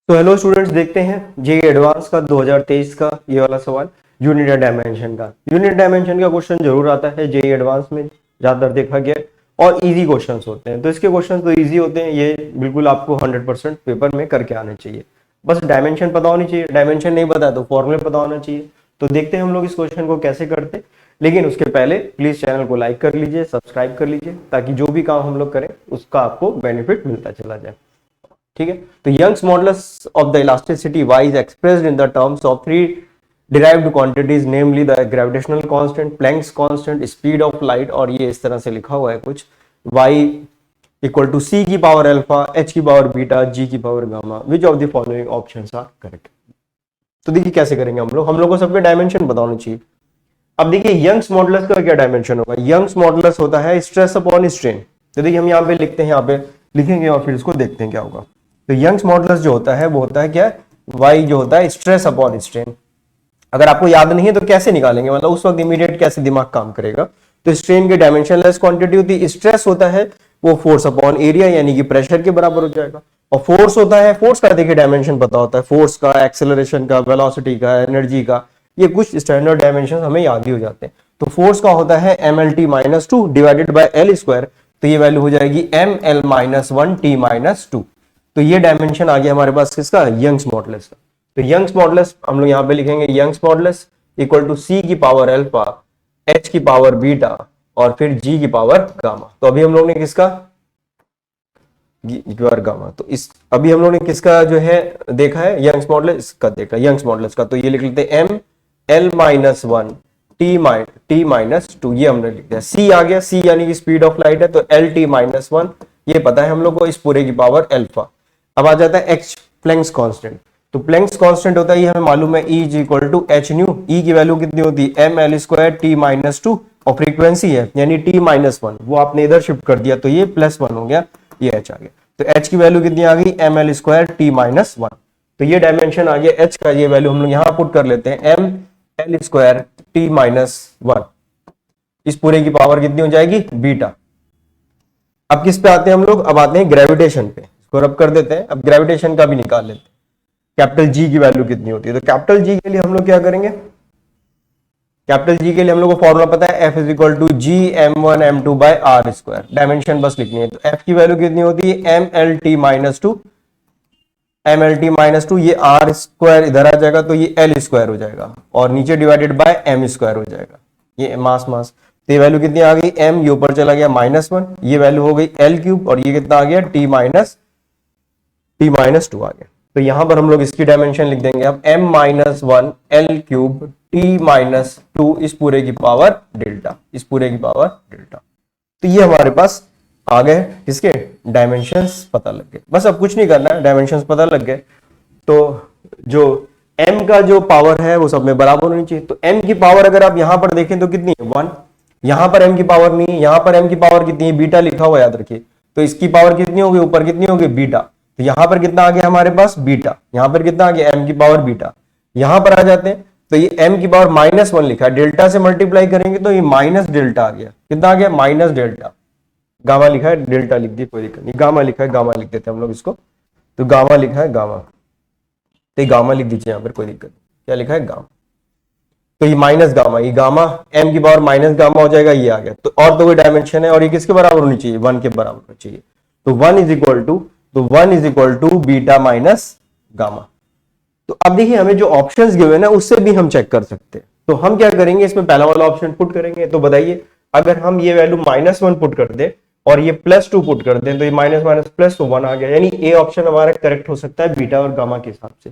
तो hello students, देखते हैं जेईई एडवांस का 2023 का ये वाला सवाल यूनिट डायमेंशन का। यूनिट डायमेंशन का क्वेश्चन जरूर आता है जेईई एडवांस में, ज्यादातर देखा गया और इजी क्वेश्चंस होते हैं। तो इसके क्वेश्चंस तो इजी होते हैं, ये बिल्कुल आपको 100% पेपर में करके आने चाहिए। बस डायमेंशन पता होनी चाहिए, डायमेंशन नहीं पता तो फॉर्मूले पता होना चाहिए। तो देखते हैं हम लोग इस क्वेश्चन को कैसे करते, लेकिन उसके पहले प्लीज चैनल को लाइक कर लीजिए, सब्सक्राइब कर लीजिए, ताकि जो भी काम हम लोग करें उसका आपको बेनिफिट मिलता चला जाए। ठीक है, तो Young's modulus of the elasticity y is expressed in the terms of three derived quantities, namely the gravitational constant, Planck's constant, speed of light, और ये इस तरह से लिखा हुआ है कुछ y इक्वल टू c की पावर अल्फा, h की पावर बीटा, g की power gamma, which of the following options are correct. तो देखिए कैसे करेंगे हम लोग को सबके डायमेंशन पता होने चाहिए। अब देखिए यंग्स मॉडुलस का क्या डायमेंशन होगा। यंग्स मॉडुलस होता है स्ट्रेस अपॉन स्ट्रेन। तो देखिए हम यहाँ पे लिखते हैं, यहाँ पे लिखेंगे और फिर इसको देखते हैं क्या होगा। तो यंग्स मॉडुलस जो होता है वो होता है क्या, y जो होता है स्ट्रेस अपॉन स्ट्रेन। अगर आपको याद नहीं है तो कैसे निकालेंगे, मतलब उस वक्त इमीडिएट कैसे दिमाग काम करेगा। तो स्ट्रेन की डायमेंशनलेस क्वांटिटी होती है, स्ट्रेस होता है वो फोर्स अपॉन एरिया यानी कि प्रेशर के बराबर हो जाएगा। और फोर्स होता है, फोर्स का देखिए डायमेंशन पता होता है, फोर्स का, एक्सेलरेशन का, वेलोसिटी का, एनर्जी का, ये कुछ स्टैंडर्ड डायमेंशन हमें याद ही हो जाते हैं। तो फोर्स का होता है mlt-2 divided by l square, तो ये वैल्यू हो जाएगी ml-1t-2। तो ये डायमेंशन आ गया हमारे पास किसका, यंग्स मॉडुलस का। तो यंग्स मॉडुलस हम लोग यहां पे लिखेंगे Young's modulus equal to c की पावर अल्फा, h की पावर बीटा और फिर g की पावर गामा। तो अभी हम लोग ने किसका गामा, तो इस अभी हम लोग ने किसका जो है देखा है, यंग्स मॉडुलस का देखा, यंग्स मॉडुलस का। तो ये लिख लेते हैं ml-1 t-2, ये हमने लिख दिया। c आ गया, c यानी कि स्पीड ऑफ लाइट है, तो lt-1 ये पता है हम लोग को, इस पूरे की पावर अल्फा। अब आ जाता है h, प्लैंक्स कांस्टेंट। तो प्लैंक्स कांस्टेंट होता है, ये हमें मालूम है, E is equal to H nu. E की वैल्यू कितनी होती है ml² t-2 और फ्रीक्वेंसी है यानी t-1, वो आपने इधर शिफ्ट कर दिया तो ये +1 हो गया, ये h आ गया। तो h की वैल्यू कितनी आ गई ml² t-1। तो ये डायमेंशन आ गया h का, ये वैल्यू हम लोग यहां पुट कर लेते हैं ml² t-1। इस पूरे की पावर कितनी हो जाएगी, बीटा। अब किस पे आते हैं हम लोग, अब आते हैं ग्रेविटेशन पे, इसको रब कर देते हैं। अब ग्रेविटेशन का भी निकाल लेते हैं, कैपिटल G की वैल्यू कितनी होती है। तो कैपिटल G के लिए हम लोग क्या करेंगे, कैपिटल G के लिए हम लोग को फॉर्मूला पता है, F is equal to G(m1m2) by R square. Dimension बस लिखनी है, तो F की वैल्यू कितनी होती है mlt-2, ये आर स्क्वायर इधर आ जाएगा तो ये l स्क्वायर हो जाएगा और नीचे डिवाइडेड बाय m स्क्वायर हो जाएगा, ये मास। तो ये वैल्यू कितनी आ गई, m ये ऊपर चला गया -1, ये वैल्यू हो गई l³ और ये कितना आ गया t-2 आ गया। तो यहां पर हम लोग इसकी डायमेंशन लिख देंगे अब m-1 l³ t-2 इस पूरे की पावर डेल्टा, इस पूरे की पावर डेल्टा। तो ये हमारे पास आ गए, इसके डायमेंशंस पता लग गए। बस अब कुछ नहीं करना है, डायमेंशंस पता लग गए तो जो m का जो पावर है वो सब में बराबर होनी चाहिए। तो m की पावर अगर आप यहां पर देखें तो कितनी है 1, यहां पर m की पावर नहीं है, यहां पर m की पावर कितनी है, बीटा लिखा हुआ याद रखिए। तो इसकी पावर कितनी होगी, ऊपर कितनी होगी, बीटा। तो यहां पर कितना आ गया हमारे पास, बीटा। यहां पर कितना आ गया, m की पावर बीटा। यहां पर आ जाते हैं तो ये m की पावर -1 लिखा है, डेल्टा से मल्टीप्लाई करेंगे तो ये माइनस डेल्टा आ गया, कितना आ गया, माइनस डेल्टा। गामा लिखा है, डेल्टा लिख दिया, कोई दिक्कत नहीं। गामा लिखा है, गामा लिख देते हैं हम लोग इसको। तो गामा लिखा है, गामा, तो ये गामा लिख दीजिए यहाँ पर, कोई दिक्कत नहीं। क्या लिखा है, गामा। तो ये माइनस गामा, ये गामा m की पावर माइनस गामा हो जाएगा, ये आ गया। तो और तो कोई डायमेंशन है और ये किसके बराबर होनी चाहिए, 1 के बराबर होनी चाहिए। तो 1 is equal to beta minus gamma. तो अब देखिए हमें जो ऑप्शंस गिवन है उससे भी हम चेक कर सकते हैं। तो हम क्या करेंगे, इसमें पहला वाला ऑप्शन पुट करेंगे। तो बताइए अगर हम ये वैल्यू -1 पुट कर दे और ये +2 पुट कर दें तो ये माइनस प्लस तो 1 आ गया, यानी ए ऑप्शन हमारा करेक्ट हो सकता है बीटा और गामा के हिसाब से।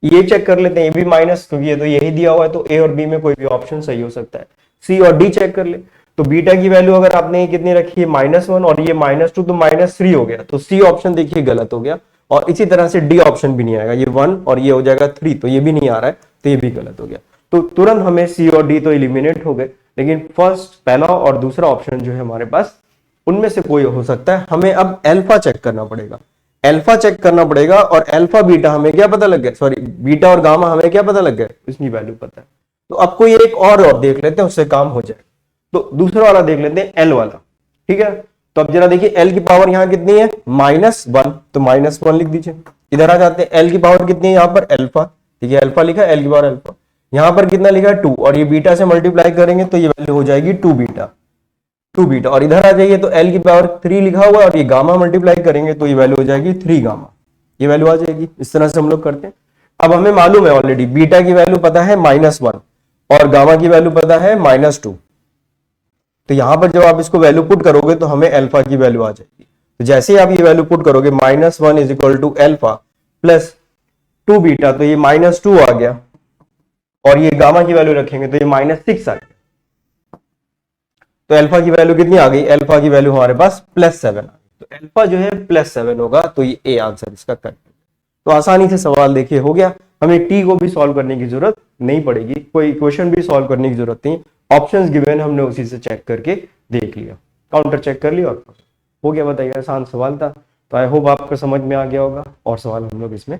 ये चेक कर लेते हैं, ये भी माइनस, क्योंकि ये तो यही दिया हुआ है तो ए और बी में कोई भी ऑप्शन सही हो सकता है। सी और डी चेक कर ले, तो बीटा की वैल्यू अगर आपने कितनी रखी है -1 और ये -2 तो -3 हो गया, तो सी ऑप्शन देखिए गलत हो गया। और इसी तरह से डी ऑप्शन भी नहीं आएगा, ये 1 और ये हो जाएगा 3, तो ये भी नहीं आ रहा है, तो ये भी गलत हो गया। तो तुरंत हमें सी और डी तो एलिमिनेट हो गए, लेकिन फर्स्ट, पहला और दूसरा ऑप्शन जो है हमारे पास, उनमें से कोई हो सकता है। हमें अब अल्फा चेक करना पड़ेगा, अल्फा चेक करना पड़ेगा। और अल्फा बीटा हमें क्या पता लग गया, सॉरी बीटा और गामा हमें क्या पता लग गया, इसकी वैल्यू पता है। तो अब कोई एक और देख लेते हैं, उससे काम हो जाए। तो दूसरा वाला देख लेते हैं, एल वाला, ठीक है। तो अब जरा देखिए एल की पावर यहां कितनी है, -1, तो -1 लिख दीजिए। इधर आ जाते हैं, एल की पावर कितनी है यहाँ पर अल्फा, ठीक है, अल्फा लिखा है, एल की पावर अल्फा, यहाँ पर कितना लिखा है 2, और ये बीटा से मल्टीप्लाई करेंगे तो ये वैल्यू हो जाएगी 2 बीटा, 2 बीटा, और इधर आ जाइए तो एल की पावर 3 लिखा हुआ है और ये गामा मल्टीप्लाई करेंगे तो ये वैल्यू हो जाएगी 3 गामा, ये वैल्यू आ जाएगी। इस तरह से हम लोग करते हैं। अब हमें मालूम है ऑलरेडी बीटा की वैल्यू पता है -1 और गामा की वैल्यू पता है -2, तो यहां पर जब आप इसको वैल्यू पुट करोगे तो हमें अल्फा की वैल्यू आ जाएगी। तो जैसे ही आप ये वैल्यू पुट करोगे -1 is equal to alpha plus 2 beta, तो ये -2 आ गया, और ये गामा की वैल्यू रखेंगे तो ये -6 आ गया। तो अल्फा की वैल्यू कितनी आ गई, अल्फा की वैल्यू हमारे पास +7 आ गई, तो अल्फा जो है +7 होगा, तो ये ए आंसर इसका करेक्ट। तो आसानी से सवाल देखिए हो गया, हमें टी को भी सॉल्व करने की जरूरत नहीं पड़ेगी, कोई इक्वेशन भी सॉल्व करने की जरूरत नहीं, ऑप्शंस गिवन हमने उसी से चेक करके देख लिया, काउंटर चेक कर लिया और हो गया। बताइए, आसान सवाल था। तो आई होप आपको समझ में आ गया होगा, और सवाल हम लोग इसमें